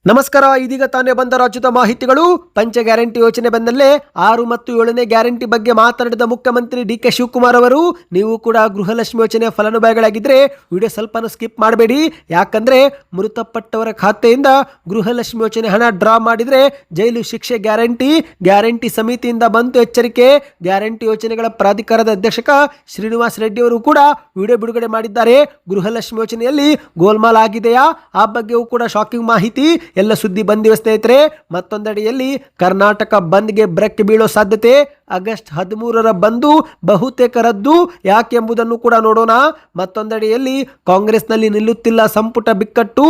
ನಮಸ್ಕಾರ. ಇದೀಗ ತಾನೇ ಬಂದ ರಾಜ್ಯದ ಮಾಹಿತಿಗಳು. ಪಂಚ ಗ್ಯಾರಂಟಿ ಯೋಜನೆ ಬಂದಲ್ಲೇ 6 ಮತ್ತು 7ನೇ ಗ್ಯಾರಂಟಿ ಬಗ್ಗೆ ಮಾತನಾಡಿದ ಮುಖ್ಯಮಂತ್ರಿ ಡಿ.ಕೆ. ಶಿವಕುಮಾರ್ ಅವರು, ನೀವು ಕೂಡ ಗೃಹಲಕ್ಷ್ಮಿ ಯೋಜನೆ ಫಲಾನುಭವಿಗಳಾಗಿದ್ದರೆ ವಿಡಿಯೋ ಸ್ವಲ್ಪ ಸ್ಕಿಪ್ ಮಾಡಬೇಡಿ. ಯಾಕಂದ್ರೆ ಮೃತಪಟ್ಟವರ ಖಾತೆಯಿಂದ ಗೃಹಲಕ್ಷ್ಮಿ ಯೋಜನೆ ಹಣ ಡ್ರಾ ಮಾಡಿದ್ರೆ ಜೈಲು ಶಿಕ್ಷೆ ಗ್ಯಾರಂಟಿ ಸಮಿತಿಯಿಂದ ಬಂತು ಎಚ್ಚರಿಕೆ. ಗ್ಯಾರಂಟಿ ಯೋಜನೆಗಳ ಪ್ರಾಧಿಕಾರದ ಅಧ್ಯಕ್ಷಕ ಶ್ರೀನಿವಾಸ್ ರೆಡ್ಡಿ ಅವರು ಕೂಡ ವಿಡಿಯೋ ಬಿಡುಗಡೆ ಮಾಡಿದ್ದಾರೆ. ಗೃಹಲಕ್ಷ್ಮಿ ಯೋಜನೆಯಲ್ಲಿ ಗೋಲ್ಮಾಲ್ ಆಗಿದೆಯಾ, ಆ ಬಗ್ಗೆಯೂ ಕೂಡ ಶಾಕಿಂಗ್ ಮಾಹಿತಿ. ಎಲ್ಲ ಸುದ್ದಿ ಬಂದಿವೆ ಸ್ನೇಹಿತರೆ. ಮತ್ತೊಂದೆಡೆಯಲ್ಲಿ ಕರ್ನಾಟಕ ಬಂದ್ಗೆ ಬ್ರೇಕ್ ಬೀಳೋ ಸಾಧ್ಯತೆ. ಆಗಸ್ಟ್ 13ರ ಬಂದು ಬಹುತೇಕ ರದ್ದು, ಯಾಕೆಂಬುದನ್ನು ಕೂಡ ನೋಡೋಣ. ಮತ್ತೊಂದೆಡೆಯಲ್ಲಿ ಕಾಂಗ್ರೆಸ್ನಲ್ಲಿ ನಿಲ್ಲುತ್ತಿಲ್ಲ ಸಂಪುಟ ಬಿಕ್ಕಟ್ಟು.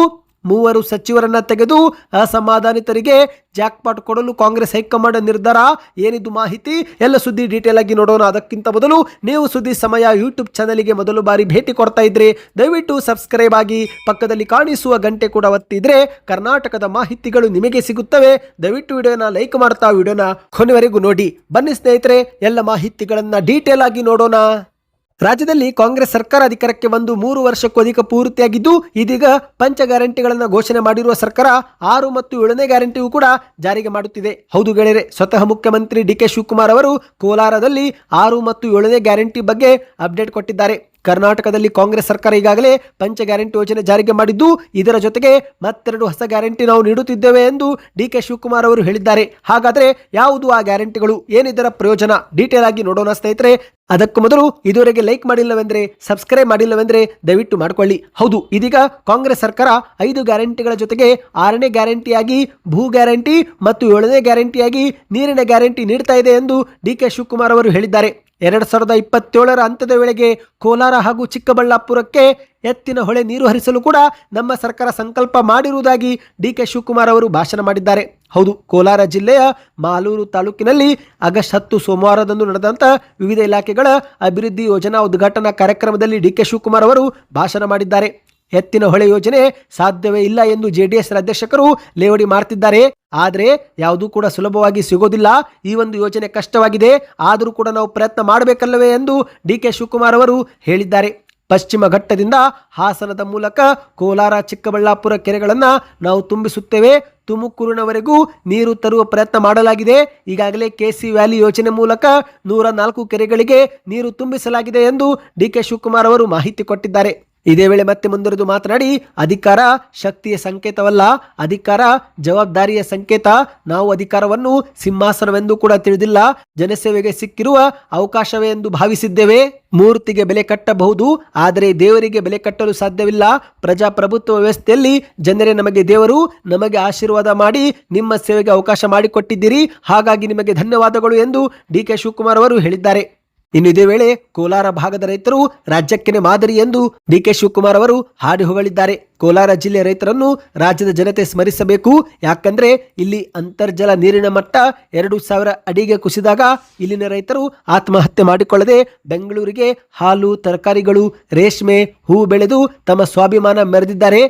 3 ಸಚಿವರನ್ನ ತೆಗೆದು ಅಸಮಾಧಾನಿತರಿಗೆ ಜಾಕ್ಪಾಟ್ ಕೊಡಲು ಕಾಂಗ್ರೆಸ್ ಹೈಕಮಾಂಡ್ ನಿರ್ಧಾರ. ಏನಿದು ಮಾಹಿತಿ? ಎಲ್ಲ ಸುದ್ದಿ ಡೀಟೇಲ್ ಆಗಿ ನೋಡೋಣ. ಅದಕ್ಕಿಂತ ಮೊದಲು ನೀವು ಸುದ್ದಿ ಸಮಯ ಯೂಟ್ಯೂಬ್ ಚಾನಲ್ಗೆ ಮೊದಲು ಬಾರಿ ಭೇಟಿ ಕೊಡ್ತಾ ಇದ್ರೆ ದಯವಿಟ್ಟು ಸಬ್ಸ್ಕ್ರೈಬ್ ಆಗಿ ಪಕ್ಕದಲ್ಲಿ ಕಾಣಿಸುವ ಗಂಟೆ ಕೂಡ ಒತ್ತಿದ್ರೆ ಕರ್ನಾಟಕದ ಮಾಹಿತಿಗಳು ನಿಮಗೆ ಸಿಗುತ್ತವೆ. ದಯವಿಟ್ಟು ವಿಡಿಯೋನ ಲೈಕ್ ಮಾಡ್ತಾ ವಿಡಿಯೋನ ಕೊನೆವರೆಗೂ ನೋಡಿ. ಬನ್ನಿ ಸ್ನೇಹಿತರೆ, ಎಲ್ಲ ಮಾಹಿತಿಗಳನ್ನ ಡೀಟೇಲ್ ಆಗಿ ನೋಡೋಣ. ರಾಜ್ಯದಲ್ಲಿ ಕಾಂಗ್ರೆಸ್ ಸರ್ಕಾರ ಅಧಿಕಾರಕ್ಕೆ ಬಂದು 3 ವರ್ಷಕ್ಕೂ ಅಧಿಕ ಪೂರ್ತಿಯಾಗಿದ್ದು, ಇದೀಗ ಪಂಚ ಗ್ಯಾರಂಟಿಗಳನ್ನು ಘೋಷಣೆ ಮಾಡಿರುವ ಸರ್ಕಾರ 6 ಮತ್ತು 7ನೇ ಗ್ಯಾರಂಟಿಯೂ ಕೂಡ ಜಾರಿಗೆ ಮಾಡುತ್ತಿದೆ. ಹೌದು ಗೆಳೆಯರೆ, ಸ್ವತಃ ಮುಖ್ಯಮಂತ್ರಿ ಡಿ.ಕೆ. ಶಿವಕುಮಾರ್ ಅವರು ಕೋಲಾರದಲ್ಲಿ 6 ಮತ್ತು 7ನೇ ಗ್ಯಾರಂಟಿ ಬಗ್ಗೆ ಅಪ್ಡೇಟ್ ಕೊಟ್ಟಿದ್ದಾರೆ. ಕರ್ನಾಟಕದಲ್ಲಿ ಕಾಂಗ್ರೆಸ್ ಸರ್ಕಾರ ಈಗಾಗಲೇ ಪಂಚ ಗ್ಯಾರಂಟಿ ಯೋಜನೆ ಜಾರಿಗೆ ಮಾಡಿದ್ದು, ಇದರ ಜೊತೆಗೆ ಮತ್ತೆರಡು ಹೊಸ ಗ್ಯಾರಂಟಿ ನಾವು ನೀಡುತ್ತಿದ್ದೇವೆ ಎಂದು ಡಿ.ಕೆ. ಶಿವಕುಮಾರ್ ಅವರು ಹೇಳಿದ್ದಾರೆ. ಹಾಗಾದ್ರೆ ಯಾವುದು ಆ ಗ್ಯಾರಂಟಿಗಳು, ಏನಿದರ ಪ್ರಯೋಜನ, ಡೀಟೇಲ್ ಆಗಿ ನೋಡೋಣ ಸ್ನೇಹಿತರೆ. ಅದಕ್ಕೂ ಮೊದಲು ಇದುವರೆಗೆ ಲೈಕ್ ಮಾಡಿಲ್ಲವೆಂದ್ರೆ, ಸಬ್ಸ್ಕ್ರೈಬ್ ಮಾಡಿಲ್ಲವೆಂದ್ರೆ ದಯವಿಟ್ಟು ಮಾಡಿಕೊಳ್ಳಿ. ಹೌದು, ಇದೀಗ ಕಾಂಗ್ರೆಸ್ ಸರ್ಕಾರ 5 ಗ್ಯಾರಂಟಿಗಳ ಜೊತೆಗೆ 6ನೇ ಗ್ಯಾರಂಟಿಯಾಗಿ ಭೂ ಗ್ಯಾರಂಟಿ ಮತ್ತು 7ನೇ ಗ್ಯಾರಂಟಿಯಾಗಿ ನೀರಿನ ಗ್ಯಾರಂಟಿ ನೀಡ್ತಾ ಇದೆ ಎಂದು ಡಿ.ಕೆ. ಶಿವಕುಮಾರ್ ಅವರು ಹೇಳಿದ್ದಾರೆ. 2027ರ ಅಂತ್ಯದ ವೇಳೆಗೆ ಕೋಲಾರ ಹಾಗೂ ಚಿಕ್ಕಬಳ್ಳಾಪುರಕ್ಕೆ ಎತ್ತಿನ ಹೊಳೆ ನೀರು ಹರಿಸಲು ಕೂಡ ನಮ್ಮ ಸರ್ಕಾರ ಸಂಕಲ್ಪ ಮಾಡಿರುವುದಾಗಿ ಡಿ.ಕೆ. ಶಿವಕುಮಾರ್ ಅವರು ಭಾಷಣ ಮಾಡಿದ್ದಾರೆ. ಹೌದು, ಕೋಲಾರ ಜಿಲ್ಲೆಯ ಮಾಲೂರು ತಾಲೂಕಿನಲ್ಲಿ ಆಗಸ್ಟ್ 10 ಸೋಮವಾರದಂದು ನಡೆದಂತ ವಿವಿಧ ಇಲಾಖೆಗಳ ಅಭಿವೃದ್ಧಿ ಯೋಜನಾ ಉದ್ಘಾಟನಾ ಕಾರ್ಯಕ್ರಮದಲ್ಲಿ ಡಿ.ಕೆ. ಶಿವಕುಮಾರ್ ಅವರು ಭಾಷಣ ಮಾಡಿದ್ದಾರೆ. ಎತ್ತಿನ ಹೊಳೆ ಯೋಜನೆ ಸಾಧ್ಯವೇ ಇಲ್ಲ ಎಂದು ಜೆಡಿಎಸ್ ಅಧ್ಯಕ್ಷರು ಲೇವಡಿ ಮಾಡ್ತಿದ್ದಾರೆ. ಆದರೆ ಯಾವುದೂ ಕೂಡ ಸುಲಭವಾಗಿ ಸಿಗೋದಿಲ್ಲ. ಈ ಒಂದು ಯೋಜನೆ ಕಷ್ಟವಾಗಿದೆ, ಆದರೂ ಕೂಡ ನಾವು ಪ್ರಯತ್ನ ಮಾಡಬೇಕಲ್ಲವೇ ಎಂದು ಡಿ.ಕೆ. ಶಿವಕುಮಾರ್ ಅವರು ಹೇಳಿದ್ದಾರೆ. ಪಶ್ಚಿಮ ಘಟ್ಟದಿಂದ ಹಾಸನದ ಮೂಲಕ ಕೋಲಾರ ಚಿಕ್ಕಬಳ್ಳಾಪುರ ಕೆರೆಗಳನ್ನು ನಾವು ತುಂಬಿಸುತ್ತೇವೆ. ತುಮಕೂರಿನವರೆಗೂ ನೀರು ತರುವ ಪ್ರಯತ್ನ ಮಾಡಲಾಗಿದೆ. ಈಗಾಗಲೇ ಕೆಸಿ ವ್ಯಾಲಿ ಯೋಜನೆ ಮೂಲಕ 104 ಕೆರೆಗಳಿಗೆ ನೀರು ತುಂಬಿಸಲಾಗಿದೆ ಎಂದು ಡಿ.ಕೆ. ಶಿವಕುಮಾರ್ ಅವರು ಮಾಹಿತಿ ಕೊಟ್ಟಿದ್ದಾರೆ. ಇದೇ ವೇಳೆ ಮತ್ತೆ ಮುಂದುವರೆದು ಮಾತನಾಡಿ, ಅಧಿಕಾರ ಶಕ್ತಿಯ ಸಂಕೇತವಲ್ಲ, ಅಧಿಕಾರ ಜವಾಬ್ದಾರಿಯ ಸಂಕೇತ. ನಾವು ಅಧಿಕಾರವನ್ನು ಸಿಂಹಾಸನವೆಂದು ಕೂಡ ತಿಳಿದಿಲ್ಲ, ಜನಸೇವೆಗೆ ಸಿಕ್ಕಿರುವ ಅವಕಾಶವೇ ಎಂದು ಭಾವಿಸಿದ್ದೇವೆ. ಮೂರ್ತಿಗೆ ಬೆಲೆ ಕಟ್ಟಬಹುದು, ಆದರೆ ದೇವರಿಗೆ ಬೆಲೆ ಕಟ್ಟಲು ಸಾಧ್ಯವಿಲ್ಲ. ಪ್ರಜಾಪ್ರಭುತ್ವ ವ್ಯವಸ್ಥೆಯಲ್ಲಿ ಜನರೇ ನಮಗೆ ದೇವರು. ನಮಗೆ ಆಶೀರ್ವಾದ ಮಾಡಿ ನಿಮ್ಮ ಸೇವೆಗೆ ಅವಕಾಶ ಮಾಡಿಕೊಟ್ಟಿದ್ದೀರಿ, ಹಾಗಾಗಿ ನಿಮಗೆ ಧನ್ಯವಾದಗಳು ಎಂದು ಡಿ.ಕೆ. ಶಿವಕುಮಾರ್ ಅವರು ಹೇಳಿದ್ದಾರೆ. ಇನ್ನು ಇದೇ ವೇಳೆ ಕೋಲಾರ ಭಾಗದ ರೈತರು ರಾಜ್ಯಕ್ಕೆ ಮಾದರಿ ಎಂದು ಡಿ.ಕೆ. ಶಿವಕುಮಾರ್ ಅವರು ಹಾಡಿ ಹೊಗಳಿದ್ದಾರೆ. ಕೋಲಾರ ಜಿಲ್ಲೆ ರೈತರನ್ನು ರಾಜ್ಯದ ಜನತೆ ಸ್ಮರಿಸಬೇಕು. ಯಾಕಂದ್ರೆ ಇಲ್ಲಿ ಅಂತರ್ಜಲ ನೀರಿನ ಮಟ್ಟ 2000 ಅಡಿಗೆ ಕುಸಿದಾಗ ಇಲ್ಲಿನ ರೈತರು ಆತ್ಮಹತ್ಯೆ ಮಾಡಿಕೊಳ್ಳದೆ ಬೆಂಗಳೂರಿಗೆ ಹಾಲು, ತರಕಾರಿಗಳು, ರೇಷ್ಮೆ, ಹೂ ಬೆಳೆದು ತಮ್ಮ ಸ್ವಾಭಿಮಾನ ಮೆರೆದಿದ್ದಾರೆ.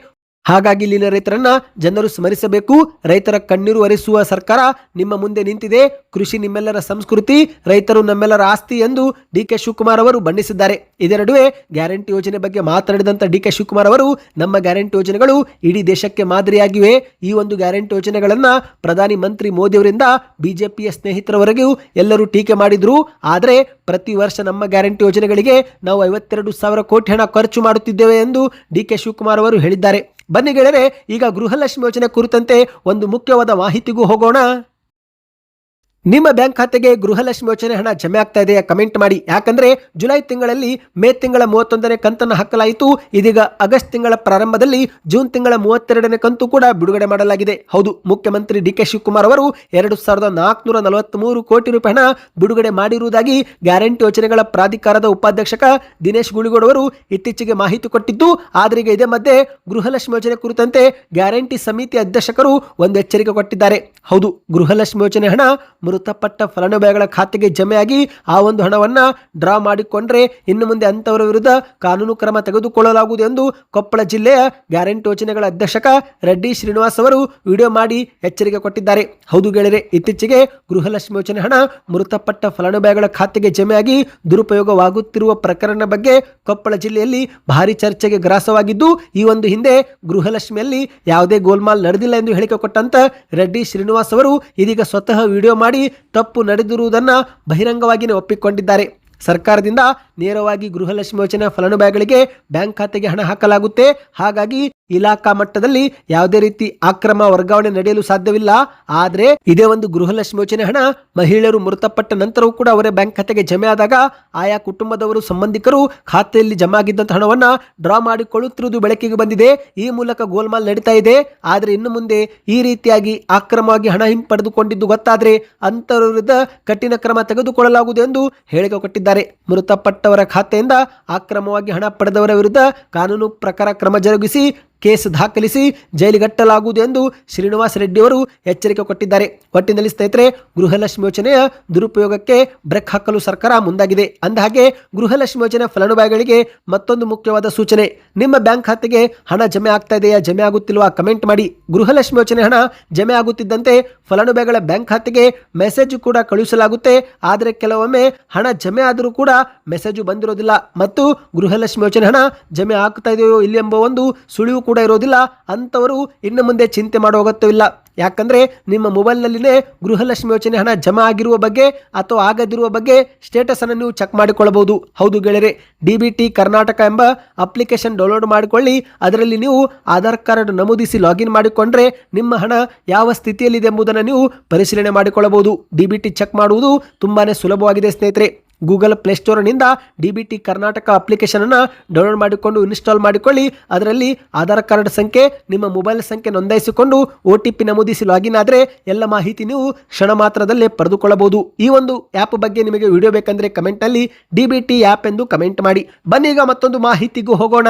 ಹಾಗಾಗಿ ಇಲ್ಲಿನ ರೈತರನ್ನ ಜನರು ಸ್ಮರಿಸಬೇಕು. ರೈತರ ಕಣ್ಣೀರು ಒರೆಸುವ ಸರ್ಕಾರ ನಿಮ್ಮ ಮುಂದೆ ನಿಂತಿದೆ. ಕೃಷಿ ನಿಮ್ಮೆಲ್ಲರ ಸಂಸ್ಕೃತಿ, ರೈತರು ನಮ್ಮೆಲ್ಲರ ಆಸ್ತಿ ಎಂದು ಡಿ.ಕೆ. ಶಿವಕುಮಾರ್ ಅವರು ಬಣ್ಣಿಸಿದ್ದಾರೆ. ಇದರ ನಡುವೆ ಗ್ಯಾರಂಟಿ ಯೋಜನೆ ಬಗ್ಗೆ ಮಾತನಾಡಿದಂತ ಡಿ.ಕೆ. ಶಿವಕುಮಾರ್ ಅವರು, ನಮ್ಮ ಗ್ಯಾರಂಟಿ ಯೋಜನೆಗಳು ಇಡೀ ದೇಶಕ್ಕೆ ಮಾದರಿಯಾಗಿವೆ. ಈ ಒಂದು ಗ್ಯಾರಂಟಿ ಯೋಜನೆಗಳನ್ನ ಪ್ರಧಾನಿ ಮಂತ್ರಿ ಮೋದಿ ಅವರಿಂದ ಬಿಜೆಪಿಯ ಸ್ನೇಹಿತರವರೆಗೂ ಎಲ್ಲರೂ ಟೀಕೆ ಮಾಡಿದ್ರು. ಆದರೆ ಪ್ರತಿ ವರ್ಷ ನಮ್ಮ ಗ್ಯಾರಂಟಿ ಯೋಜನೆಗಳಿಗೆ ನಾವು 52,000 ಕೋಟಿ ಹಣ ಖರ್ಚು ಮಾಡುತ್ತಿದ್ದೇವೆ ಎಂದು ಡಿ.ಕೆ. ಶಿವಕುಮಾರ್ ಅವರು ಹೇಳಿದ್ದಾರೆ. ಬನ್ನಿ ಗೆಳೆಯರೆ, ಈಗ ಗೃಹಲಕ್ಷ್ಮಿ ಯೋಜನೆ ಕುರಿತಂತೆ ಒಂದು ಮುಖ್ಯವಾದ ಮಾಹಿತಿಗೂ ಹೋಗೋಣ. ನಿಮ್ಮ ಬ್ಯಾಂಕ್ ಖಾತೆಗೆ ಗೃಹಲಕ್ಷ್ಮಿ ಯೋಜನೆ ಹಣ ಜಮೆ ಆಗ್ತಾ ಇದೆಯಾ? ಕಮೆಂಟ್ ಮಾಡಿ. ಯಾಕಂದ್ರೆ ಜುಲೈ ತಿಂಗಳಲ್ಲಿ ಮೇ ತಿಂಗಳ 31ನೇ ಕಂತನ್ನು ಹಾಕಲಾಯಿತು. ಇದೀಗ ಆಗಸ್ಟ್ ತಿಂಗಳ ಪ್ರಾರಂಭದಲ್ಲಿ ಜೂನ್ ತಿಂಗಳ 32ನೇ ಕಂತು ಕೂಡ ಬಿಡುಗಡೆ ಮಾಡಲಾಗಿದೆ. ಹೌದು, ಮುಖ್ಯಮಂತ್ರಿ ಡಿ.ಕೆ. ಶಿವಕುಮಾರ್ ಅವರು 2,443 ಕೋಟಿ ರೂಪಾಯಿ ಹಣ ಬಿಡುಗಡೆ ಮಾಡಿರುವುದಾಗಿ ಗ್ಯಾರಂಟಿ ಯೋಜನೆಗಳ ಪ್ರಾಧಿಕಾರದ ಉಪಾಧ್ಯಕ್ಷಕ ದಿನೇಶ್ ಗುಳಿಗೋಡ್ ಅವರು ಇತ್ತೀಚೆಗೆ ಮಾಹಿತಿ ಕೊಟ್ಟಿದ್ದು. ಆದರೆ ಈಗ ಇದೇ ಮಧ್ಯೆ ಗೃಹಲಕ್ಷ್ಮಿ ಯೋಜನೆ ಕುರಿತಂತೆ ಗ್ಯಾರಂಟಿ ಸಮಿತಿ ಅಧ್ಯಕ್ಷರು ಒಂದು ಎಚ್ಚರಿಕೆ ಕೊಟ್ಟಿದ್ದಾರೆ. ಹೌದು, ಗೃಹಲಕ್ಷ್ಮಿ ಯೋಜನೆ ಹಣ ಮೃತಪಟ್ಟ ಫಲಾನುಭವಿಗಳ ಖಾತೆಗೆ ಜಮೆಯಾಗಿ ಆ ಒಂದು ಹಣವನ್ನ ಡ್ರಾ ಮಾಡಿಕೊಂಡ್ರೆ ಇನ್ನು ಮುಂದೆ ಅಂತವರ ವಿರುದ್ಧ ಕಾನೂನು ಕ್ರಮ ತೆಗೆದುಕೊಳ್ಳಲಾಗುವುದು ಎಂದು ಕೊಪ್ಪಳ ಜಿಲ್ಲೆಯ ಗ್ಯಾರಂಟಿ ಯೋಜನೆಗಳ ಅಧ್ಯಕ್ಷಕ ರೆಡ್ಡಿ ಶ್ರೀನಿವಾಸ್ ಅವರು ವಿಡಿಯೋ ಮಾಡಿ ಎಚ್ಚರಿಕೆ ಕೊಟ್ಟಿದ್ದಾರೆ. ಹೌದು ಗೆಳೆಯರೆ, ಇತ್ತೀಚೆಗೆ ಗೃಹಲಕ್ಷ್ಮಿ ಯೋಜನೆ ಹಣ ಮೃತಪಟ್ಟ ಫಲಾನುಭವಿಗಳ ಖಾತೆಗೆ ಜಮೆಯಾಗಿ ದುರುಪಯೋಗವಾಗುತ್ತಿರುವ ಪ್ರಕರಣ ಬಗ್ಗೆ ಕೊಪ್ಪಳ ಜಿಲ್ಲೆಯಲ್ಲಿ ಭಾರಿ ಚರ್ಚೆಗೆ ಗ್ರಾಸವಾಗಿದ್ದು, ಈ ಒಂದು ಹಿಂದೆ ಗೃಹಲಕ್ಷ್ಮಿಯಲ್ಲಿ ಯಾವುದೇ ಗೋಲ್ಮಾಲ್ ನಡೆದಿಲ್ಲ ಎಂದು ಹೇಳಿಕೆ ಕೊಟ್ಟಂತ ರೆಡ್ಡಿ ಶ್ರೀನಿವಾಸ್ ಅವರು ಇದೀಗ ಸ್ವತಃ ವಿಡಿಯೋ ಮಾಡಿ ತಪ್ಪು ನಡೆದಿರುವುದನ್ನು ಬಹಿರಂಗವಾಗಿಯೇ ಒಪ್ಪಿಕೊಂಡಿದ್ದಾರೆ. ಸರ್ಕಾರದಿಂದ ನೇರವಾಗಿ ಗೃಹಲಕ್ಷ್ಮಿ ಯೋಜನೆ ಫಲಾನುಭವಿಗಳಿಗೆ ಬ್ಯಾಂಕ್ ಖಾತೆಗೆ ಹಣ ಹಾಕಲಾಗುತ್ತೆ. ಹಾಗಾಗಿ ಇಲಾಖಾ ಮಟ್ಟದಲ್ಲಿ ಯಾವುದೇ ರೀತಿ ಅಕ್ರಮ ವರ್ಗಾವಣೆ ನಡೆಯಲು ಸಾಧ್ಯವಿಲ್ಲ. ಆದರೆ ಇದೇ ಒಂದು ಗೃಹಲಕ್ಷ್ಮಿ ಯೋಜನೆ ಹಣ ಮಹಿಳೆಯರು ಮೃತಪಟ್ಟ ನಂತರವೂ ಕೂಡ ಅವರ ಬ್ಯಾಂಕ್ ಖಾತೆಗೆ ಜಮೆ ಆದಾಗ ಆಯಾ ಕುಟುಂಬದವರು ಸಂಬಂಧಿಕರು ಖಾತೆಯಲ್ಲಿ ಜಮಾ ಆಗಿದ್ದಂಥ ಹಣವನ್ನ ಡ್ರಾ ಮಾಡಿಕೊಳ್ಳುತ್ತಿರುವುದು ಬೆಳಕಿಗೆ ಬಂದಿದೆ. ಈ ಮೂಲಕ ಗೋಲ್ಮಾಲ್ ನಡೀತಾ ಇದೆ. ಆದರೆ ಇನ್ನು ಮುಂದೆ ಈ ರೀತಿಯಾಗಿ ಅಕ್ರಮವಾಗಿ ಹಣ ಹಿಂಪಡೆದುಕೊಂಡಿದ್ದು ಗೊತ್ತಾದರೆ ಅಂತವರ ವಿರುದ್ಧ ಕಠಿಣ ಕ್ರಮ ತೆಗೆದುಕೊಳ್ಳಲಾಗುವುದು ಎಂದು ಹೇಳಿಕೆ ಕೊಟ್ಟಿದ್ದಾರೆ. ಮೃತಪಟ್ಟವರ ಖಾತೆಯಿಂದ ಅಕ್ರಮವಾಗಿ ಹಣ ಪಡೆದವರ ವಿರುದ್ಧ ಕಾನೂನು ಪ್ರಕಾರ ಕ್ರಮ ಜರುಗಿಸಿ ಕೇಸ್ ದಾಖಲಿಸಿ ಜೈಲಿಗಟ್ಟಲಾಗುವುದು ಎಂದು ಶ್ರೀನಿವಾಸ್ ರೆಡ್ಡಿ ಅವರು ಎಚ್ಚರಿಕೆ ಕೊಟ್ಟಿದ್ದಾರೆ. ಒಟ್ಟಿನಲ್ಲಿ ಸ್ನೇಹಿತರೆ, ಗೃಹಲಕ್ಷ್ಮಿ ಯೋಜನೆಯ ದುರುಪಯೋಗಕ್ಕೆ ಬ್ರೇಕ್ ಹಾಕಲು ಸರ್ಕಾರ ಮುಂದಾಗಿದೆ. ಅಂದಹಾಗೆ ಗೃಹಲಕ್ಷ್ಮಿ ಯೋಜನೆ ಫಲಾನುಭವಿಗಳಿಗೆ ಮತ್ತೊಂದು ಮುಖ್ಯವಾದ ಸೂಚನೆ. ನಿಮ್ಮ ಬ್ಯಾಂಕ್ ಖಾತೆಗೆ ಹಣ ಜಮೆ ಆಗ್ತಾ ಇದೆಯಾ, ಜಮೆ ಆಗುತ್ತಿಲ್ವಾ ಕಮೆಂಟ್ ಮಾಡಿ. ಗೃಹಲಕ್ಷ್ಮಿ ಯೋಜನೆ ಹಣ ಜಮೆ ಆಗುತ್ತಿದ್ದಂತೆ ಫಲಾನುಭವಿಗಳ ಬ್ಯಾಂಕ್ ಖಾತೆಗೆ ಮೆಸೇಜ್ ಕೂಡ ಕಳುಹಿಸಲಾಗುತ್ತೆ. ಆದರೆ ಕೆಲವೊಮ್ಮೆ ಹಣ ಜಮೆ ಆದರೂ ಕೂಡ ಮೆಸೇಜು ಬಂದಿರೋದಿಲ್ಲ ಮತ್ತು ಗೃಹಲಕ್ಷ್ಮಿ ಯೋಜನೆ ಹಣ ಜಮೆ ಆಗ್ತಾ ಇದೆಯೋ ಇಲ್ಲಿ ಎಂಬ ಒಂದು ಸುಳಿವು ಕೂಡ ಇರೋದಿಲ್ಲ. ಅಂತವರು ಇನ್ನು ಮುಂದೆ ಚಿಂತೆ ಮಾಡೋ ಅಗತ್ಯವಿಲ್ಲ. ಯಾಕಂದ್ರೆ ನಿಮ್ಮ ಮೊಬೈಲ್ನಲ್ಲಿನೇ ಗೃಹಲಕ್ಷ್ಮಿ ಯೋಜನೆ ಹಣ ಜಮಾ ಆಗಿರುವ ಬಗ್ಗೆ ಅಥವಾ ಆಗದಿರುವ ಬಗ್ಗೆ ಸ್ಟೇಟಸ್ ಅನ್ನು ನೀವು ಚೆಕ್ ಮಾಡಿಕೊಳ್ಳಬಹುದು. ಹೌದು ಗೆಳೆಯರೆ, DBT ಕರ್ನಾಟಕ ಎಂಬ ಅಪ್ಲಿಕೇಶನ್ ಡೌನ್ಲೋಡ್ ಮಾಡಿಕೊಳ್ಳಿ. ಅದರಲ್ಲಿ ನೀವು ಆಧಾರ್ ಕಾರ್ಡ್ ನಮೂದಿಸಿ ಲಾಗಿನ್ ಮಾಡಿಕೊಂಡ್ರೆ ನಿಮ್ಮ ಹಣ ಯಾವ ಸ್ಥಿತಿಯಲ್ಲಿದೆ ಎಂಬುದನ್ನು ನೀವು ಪರಿಶೀಲನೆ ಮಾಡಿಕೊಳ್ಳಬಹುದು. DBT ಚೆಕ್ ಮಾಡುವುದು ತುಂಬಾನೇ ಸುಲಭವಾಗಿದೆ ಸ್ನೇಹಿತರೆ. ಗೂಗಲ್ ಪ್ಲೇಸ್ಟೋರ್ನಿಂದ DBT ಕರ್ನಾಟಕ ಅಪ್ಲಿಕೇಶನ್ ಅನ್ನು ಡೌನ್ಲೋಡ್ ಮಾಡಿಕೊಂಡು ಇನ್ಸ್ಟಾಲ್ ಮಾಡಿಕೊಳ್ಳಿ. ಅದರಲ್ಲಿ ಆಧಾರ್ ಕಾರ್ಡ್ ಸಂಖ್ಯೆ, ನಿಮ್ಮ ಮೊಬೈಲ್ ಸಂಖ್ಯೆ ನೋಂದಾಯಿಸಿಕೊಂಡು OTP ನಮೂದಿಸಿ ಲಾಗಿನ್ ಆದರೆ ಎಲ್ಲ ಮಾಹಿತಿ ನೀವು ಕ್ಷಣ ಮಾತ್ರದಲ್ಲೇ ಪಡೆದುಕೊಳ್ಳಬಹುದು. ಈ ಒಂದು ಆ್ಯಪ್ ಬಗ್ಗೆ ನಿಮಗೆ ವಿಡಿಯೋ ಬೇಕಂದ್ರೆ ಕಮೆಂಟಲ್ಲಿ DBT ಆ್ಯಪ್ ಎಂದು ಕಮೆಂಟ್ ಮಾಡಿ. ಬನ್ನಿ ಈಗ ಮತ್ತೊಂದು ಮಾಹಿತಿಗೂ ಹೋಗೋಣ.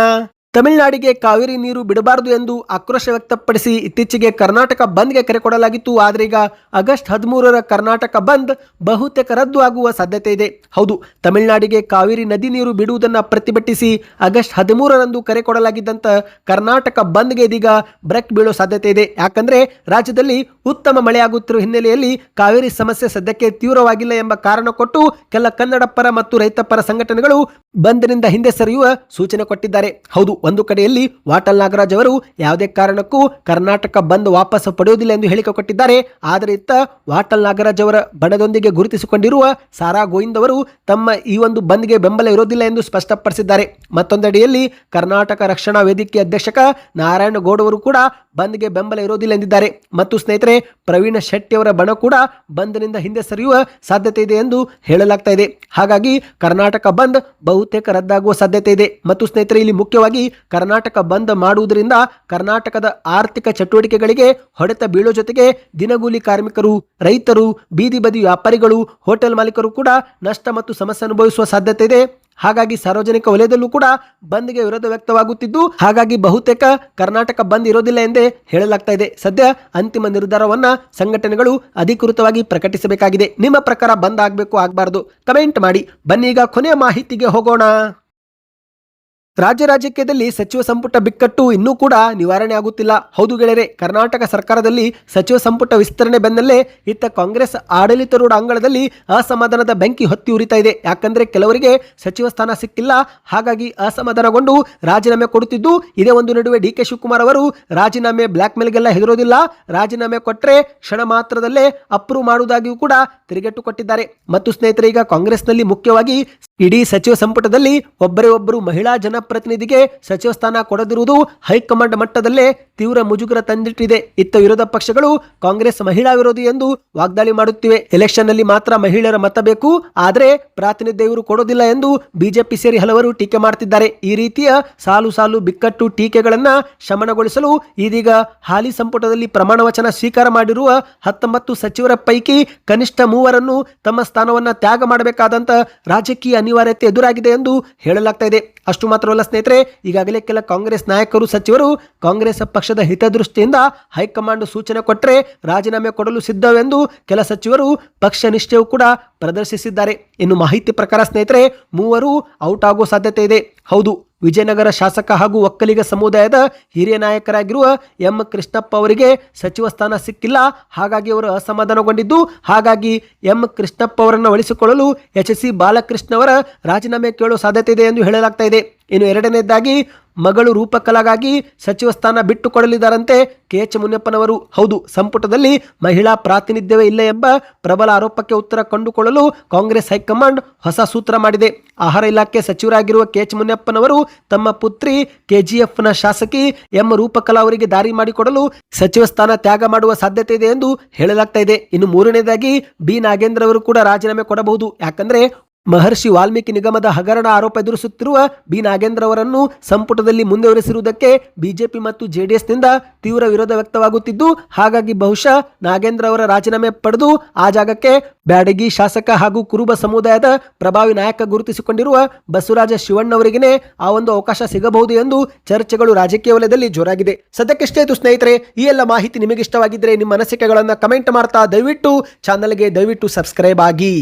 ತಮಿಳುನಾಡಿಗೆ ಕಾವೇರಿ ನೀರು ಬಿಡಬಾರದು ಎಂದು ಆಕ್ರೋಶ ವ್ಯಕ್ತಪಡಿಸಿ ಇತ್ತೀಚೆಗೆ ಕರ್ನಾಟಕ ಬಂದ್ಗೆ ಕರೆ ಕೊಡಲಾಗಿತ್ತು. ಆದರೆ ಈಗ ಆಗಸ್ಟ್ 13ರ ಕರ್ನಾಟಕ ಬಂದ್ ಬಹುತೇಕ ರದ್ದು ಆಗುವ ಸಾಧ್ಯತೆ ಇದೆ. ಹೌದು, ತಮಿಳುನಾಡಿಗೆ ಕಾವೇರಿ ನದಿ ನೀರು ಬಿಡುವುದನ್ನು ಪ್ರತಿಭಟಿಸಿ ಆಗಸ್ಟ್ 13ರಂದು ಕರೆ ಕೊಡಲಾಗಿದ್ದಂಥ ಕರ್ನಾಟಕ ಬಂದ್ಗೆ ಇದೀಗ ಬ್ರೇಕ್ ಬೀಳೋ ಸಾಧ್ಯತೆ ಇದೆ. ಯಾಕಂದ್ರೆ ರಾಜ್ಯದಲ್ಲಿ ಉತ್ತಮ ಮಳೆಯಾಗುತ್ತಿರುವ ಹಿನ್ನೆಲೆಯಲ್ಲಿ ಕಾವೇರಿ ಸಮಸ್ಯೆ ಸದ್ಯಕ್ಕೆ ತೀವ್ರವಾಗಿಲ್ಲ ಎಂಬ ಕಾರಣ ಕೊಟ್ಟು ಕೆಲ ಕನ್ನಡ ಪರ ಮತ್ತು ರೈತ ಪರ ಸಂಘಟನೆಗಳು ಬಂದ್ನಿಂದ ಹಿಂದೆ ಸರಿಯುವ ಸೂಚನೆ ಕೊಟ್ಟಿದ್ದಾರೆ. ಹೌದು, ಒಂದು ಕಡೆಯಲ್ಲಿ ವಾಟಾಳ್ ನಾಗರಾಜ್ ಅವರು ಯಾವುದೇ ಕಾರಣಕ್ಕೂ ಕರ್ನಾಟಕ ಬಂದ್ ವಾಪಸ್ ಪಡೆಯುವುದಿಲ್ಲ ಎಂದು ಹೇಳಿಕೆ ಕೊಟ್ಟಿದ್ದಾರೆ. ಆದರೆ ಇತ್ತ ವಾಟಾಳ್ ನಾಗರಾಜ್ ಅವರ ಬಣದೊಂದಿಗೆ ಗುರುತಿಸಿಕೊಂಡಿರುವ ಸಾರಾ ಗೋವಿಂದ್ ಅವರು ತಮ್ಮ ಈ ಒಂದು ಬಂದ್ಗೆ ಬೆಂಬಲ ಇರೋದಿಲ್ಲ ಎಂದು ಸ್ಪಷ್ಟಪಡಿಸಿದ್ದಾರೆ. ಮತ್ತೊಂದೆಡೆಯಲ್ಲಿ ಕರ್ನಾಟಕ ರಕ್ಷಣಾ ವೇದಿಕೆ ಅಧ್ಯಕ್ಷಕ ನಾರಾಯಣ ಗೌಡ್ ಅವರು ಕೂಡ ಬಂದ್ಗೆ ಬೆಂಬಲ ಇರೋದಿಲ್ಲ ಎಂದಿದ್ದಾರೆ. ಮತ್ತು ಸ್ನೇಹಿತರೆ, ಪ್ರವೀಣ್ ಶೆಟ್ಟಿ ಅವರ ಬಣ ಕೂಡ ಬಂದ್ನಿಂದ ಹಿಂದೆ ಸರಿಯುವ ಸಾಧ್ಯತೆ ಇದೆ ಎಂದು ಹೇಳಲಾಗ್ತಾ ಇದೆ. ಹಾಗಾಗಿ ಕರ್ನಾಟಕ ಬಂದ್ ಬಹುತೇಕ ರದ್ದಾಗುವ ಸಾಧ್ಯತೆ ಇದೆ. ಮತ್ತು ಸ್ನೇಹಿತರೆ, ಇಲ್ಲಿ ಮುಖ್ಯವಾಗಿ ಕರ್ನಾಟಕ ಬಂದ್ ಮಾಡುವುದರಿಂದ ಕರ್ನಾಟಕದ ಆರ್ಥಿಕ ಚಟುವಟಿಕೆಗಳಿಗೆ ಹೊಡೆತ ಬೀಳೋ ಜೊತೆಗೆ ದಿನಗೂಲಿ ಕಾರ್ಮಿಕರು, ರೈತರು, ಬೀದಿ ಬದಿ ವ್ಯಾಪಾರಿಗಳು, ಹೋಟೆಲ್ ಮಾಲೀಕರು ಕೂಡ ನಷ್ಟ ಮತ್ತು ಸಮಸ್ಯೆ ಅನುಭವಿಸುವ ಸಾಧ್ಯತೆ ಇದೆ. ಹಾಗಾಗಿ ಸಾರ್ವಜನಿಕ ವಲಯದಲ್ಲೂ ಕೂಡ ಬಂದ್ಗೆ ವಿರೋಧ ವ್ಯಕ್ತವಾಗುತ್ತಿದ್ದು, ಹಾಗಾಗಿ ಬಹುತೇಕ ಕರ್ನಾಟಕ ಬಂದ್ ಇರೋದಿಲ್ಲ ಎಂದೇ ಹೇಳಲಾಗ್ತಾ ಇದೆ. ಸದ್ಯ ಅಂತಿಮ ನಿರ್ಧಾರವನ್ನ ಸಂಘಟನೆಗಳು ಅಧಿಕೃತವಾಗಿ ಪ್ರಕಟಿಸಬೇಕಾಗಿದೆ. ನಿಮ್ಮ ಪ್ರಕಾರ ಬಂದ್ ಆಗಬೇಕು ಆಗಬಾರದು ಕಮೆಂಟ್ ಮಾಡಿ. ಬನ್ನಿ ಈಗ ಕೊನೆಯ ಮಾಹಿತಿಗೆ ಹೋಗೋಣ. ರಾಜ್ಯದಲ್ಲಿ ಸಚಿವ ಸಂಪುಟ ಬಿಕ್ಕಟ್ಟು ಇನ್ನೂ ಕೂಡ ನಿವಾರಣೆ ಆಗುತ್ತಿಲ್ಲ. ಹೌದು ಗೆಳೆಯರೆ, ಕರ್ನಾಟಕ ಸರ್ಕಾರದಲ್ಲಿ ಸಚಿವ ಸಂಪುಟ ವಿಸ್ತರಣೆ ಬೆನ್ನಲ್ಲೇ ಇತ್ತ ಕಾಂಗ್ರೆಸ್ ಆಡಳಿತಾರೂಢ ಅಂಗಳದಲ್ಲಿ ಅಸಮಾಧಾನದ ಬೆಂಕಿ ಹೊತ್ತಿ ಉರಿತಾ ಇದೆ. ಯಾಕಂದ್ರೆ ಕೆಲವರಿಗೆ ಸಚಿವ ಸ್ಥಾನ ಸಿಕ್ಕಿಲ್ಲ, ಹಾಗಾಗಿ ಅಸಮಾಧಾನಗೊಂಡು ರಾಜೀನಾಮೆ ಕೊಡುತ್ತಿದ್ದು, ಇದೇ ಒಂದು ನಡುವೆ DK ಶಿವಕುಮಾರ್ ಅವರು ರಾಜೀನಾಮೆ ಬ್ಲಾಕ್ ಮೇಲ್ಗೆಲ್ಲ ಹೆದರೋದಿಲ್ಲ, ರಾಜೀನಾಮೆ ಕೊಟ್ಟರೆ ಕ್ಷಣ ಮಾತ್ರದಲ್ಲೇ ಅಪ್ರೂವ್ ಮಾಡುವುದಾಗಿಯೂ ಕೂಡ ತಿರುಗೇಟು ಕೊಟ್ಟಿದ್ದಾರೆ. ಮತ್ತು ಸ್ನೇಹಿತರೆ, ಈಗ ಕಾಂಗ್ರೆಸ್ನಲ್ಲಿ ಮುಖ್ಯವಾಗಿ ಇಡೀ ಸಚಿವ ಸಂಪುಟದಲ್ಲಿ ಒಬ್ಬರೇ ಒಬ್ಬರು ಮಹಿಳಾ ಜನಪ್ರತಿನಿಧಿಗೆ ಸಚಿವ ಸ್ಥಾನ ಕೊಡದಿರುವುದು ಹೈಕಮಾಂಡ್ ಮಟ್ಟದಲ್ಲೇ ತೀವ್ರ ಮುಜುಗರ ತಂದಿಟ್ಟಿದೆ. ಇತ್ತ ವಿರೋಧ ಪಕ್ಷಗಳು ಕಾಂಗ್ರೆಸ್ ಮಹಿಳಾ ವಿರೋಧಿ ಎಂದು ವಾಗ್ದಾಳಿ ಮಾಡುತ್ತಿವೆ. ಎಲೆಕ್ಷನ್ ನಲ್ಲಿ ಮಾತ್ರ ಮಹಿಳೆಯರ ಮತ ಬೇಕು, ಆದರೆ ಪ್ರಾತಿನಿಧ್ಯ ಇವರು ಕೊಡೋದಿಲ್ಲ ಎಂದು ಬಿಜೆಪಿ ಸೇರಿ ಹಲವರು ಟೀಕೆ ಮಾಡುತ್ತಿದ್ದಾರೆ. ಈ ರೀತಿಯ ಸಾಲು ಸಾಲು ಬಿಕ್ಕಟ್ಟು ಟೀಕೆಗಳನ್ನ ಶಮನಗೊಳಿಸಲು ಇದೀಗ ಹಾಲಿ ಸಂಪುಟದಲ್ಲಿ ಪ್ರಮಾಣ ವಚನ ಸ್ವೀಕಾರ ಮಾಡಿರುವ 19 ಸಚಿವರ ಪೈಕಿ ಕನಿಷ್ಠ 3 ತಮ್ಮ ಸ್ಥಾನವನ್ನ ತ್ಯಾಗ ಮಾಡಬೇಕಾದಂತ ರಾಜಕೀಯ ಅನಿವಾರ್ಯತೆ ಎದುರಾಗಿದೆ ಎಂದು ಹೇಳಲಾಗ್ತಾ ಇದೆ. ಅಷ್ಟು ಮಾತ್ರವಲ್ಲ ಸ್ನೇಹಿತರೆ, ಈಗಾಗಲೇ ಕೆಲ ಕಾಂಗ್ರೆಸ್ ನಾಯಕರು ಸಚಿವರು ಕಾಂಗ್ರೆಸ್ ಪಕ್ಷದ ಹಿತದೃಷ್ಟಿಯಿಂದ ಹೈಕಮಾಂಡ್ ಸೂಚನೆ ಕೊಟ್ಟರೆ ರಾಜೀನಾಮೆ ಕೊಡಲು ಸಿದ್ಧವೆಂದು ಕೆಲ ಸಚಿವರು ಪಕ್ಷ ನಿಷ್ಠೆಯೂ ಕೂಡ ಪ್ರದರ್ಶಿಸಿದ್ದಾರೆ. ಇನ್ನು ಮಾಹಿತಿ ಪ್ರಕಾರ ಸ್ನೇಹಿತರೆ, ಮೂವರು ಔಟ್ ಆಗೋ ಸಾಧ್ಯತೆ ಇದೆ. ಹೌದು, ವಿಜಯನಗರ ಶಾಸಕ ಹಾಗೂ ಒಕ್ಕಲಿಗ ಸಮುದಾಯದ ಹಿರಿಯ ನಾಯಕರಾಗಿರುವ ಎಂ ಕೃಷ್ಣಪ್ಪ ಅವರಿಗೆ ಸಚಿವ ಸ್ಥಾನ ಸಿಕ್ಕಿಲ್ಲ. ಹಾಗಾಗಿ ಅವರು ಅಸಮಾಧಾನಗೊಂಡಿದ್ದು, ಹಾಗಾಗಿ ಎಂ ಕೃಷ್ಣಪ್ಪ ಅವರನ್ನು ಉಳಿಸಿಕೊಳ್ಳಲು ಎಚ್.ಸಿ. ಬಾಲಕೃಷ್ಣ ಅವರ ರಾಜೀನಾಮೆ ಕೇಳುವ ಸಾಧ್ಯತೆ ಇದೆ ಎಂದು ಹೇಳಲಾಗ್ತಾ ಇದೆ. ಇನ್ನು ಎರಡನೇದಾಗಿ ಮಗಳು ರೂಪಕಲಾಗಾಗಿ ಸಚಿವ ಸ್ಥಾನ ಬಿಟ್ಟು ಕೊಡಲಿದ್ದಾರಂತೆ ಕೆ.ಎಚ್. ಮುನಿಯಪ್ಪನವರು. ಹೌದು, ಸಂಪುಟದಲ್ಲಿ ಮಹಿಳಾ ಪ್ರಾತಿನಿಧ್ಯವೇ ಇಲ್ಲ ಎಂಬ ಪ್ರಬಲ ಆರೋಪಕ್ಕೆ ಉತ್ತರ ಕಂಡುಕೊಳ್ಳಲು ಕಾಂಗ್ರೆಸ್ ಹೈಕಮಾಂಡ್ ಹೊಸ ಸೂತ್ರ ಮಾಡಿದೆ. ಆಹಾರ ಇಲಾಖೆ ಸಚಿವರಾಗಿರುವ ಕೆ.ಎಚ್. ಮುನಿಯಪ್ಪನವರು ತಮ್ಮ ಪುತ್ರಿ ಕೆಜಿಎಫ್ನ ಶಾಸಕಿ ಎಂ ರೂಪಕಲಾ ಅವರಿಗೆ ದಾರಿ ಮಾಡಿಕೊಡಲು ಸಚಿವ ಸ್ಥಾನ ತ್ಯಾಗ ಮಾಡುವ ಸಾಧ್ಯತೆ ಇದೆ ಎಂದು ಹೇಳಲಾಗ್ತಾ ಇದೆ. ಇನ್ನು ಮೂರನೇದಾಗಿ ಬಿ ನಾಗೇಂದ್ರ ಅವರು ಕೂಡ ರಾಜೀನಾಮೆ ಕೊಡಬಹುದು. ಯಾಕಂದ್ರೆ ಮಹರ್ಷಿ ವಾಲ್ಮೀಕಿ ನಿಗಮದ ಹಗರಣ ಆರೋಪ ಎದುರಿಸುತ್ತಿರುವ ಬಿ ನಾಗೇಂದ್ರ ಅವರನ್ನು ಸಂಪುಟದಲ್ಲಿ ಮುಂದುವರೆಸಿರುವುದಕ್ಕೆ ಬಿಜೆಪಿ ಮತ್ತು ಜೆಡಿಎಸ್ನಿಂದ ತೀವ್ರ ವಿರೋಧ ವ್ಯಕ್ತವಾಗುತ್ತಿದ್ದು, ಹಾಗಾಗಿ ಬಹುಶಃ ನಾಗೇಂದ್ರ ಅವರ ರಾಜೀನಾಮೆ ಪಡೆದು ಆ ಜಾಗಕ್ಕೆ ಬ್ಯಾಡಗಿ ಶಾಸಕ ಹಾಗೂ ಕುರುಬ ಸಮುದಾಯದ ಪ್ರಭಾವಿ ನಾಯಕ ಗುರುತಿಸಿಕೊಂಡಿರುವ ಬಸವರಾಜ ಶಿವಣ್ಣ ಅವರಿಗೇ ಆ ಒಂದು ಅವಕಾಶ ಸಿಗಬಹುದು ಎಂದು ಚರ್ಚೆಗಳು ರಾಜಕೀಯ ವಲಯದಲ್ಲಿ ಜೋರಾಗಿದೆ. ಸದ್ಯಕ್ಕಿಷ್ಟೇ ಇತ್ತು ಸ್ನೇಹಿತರೆ. ಈ ಎಲ್ಲ ಮಾಹಿತಿ ನಿಮಗೆ ಇಷ್ಟವಾಗಿದ್ದರೆ ನಿಮ್ಮ ಅನಿಸಿಕೆಗಳನ್ನು ಕಮೆಂಟ್ ಮಾಡ್ತಾ ದಯವಿಟ್ಟು ಚಾನಲ್ಗೆ ಸಬ್ಸ್ಕ್ರೈಬ್ ಆಗಿ.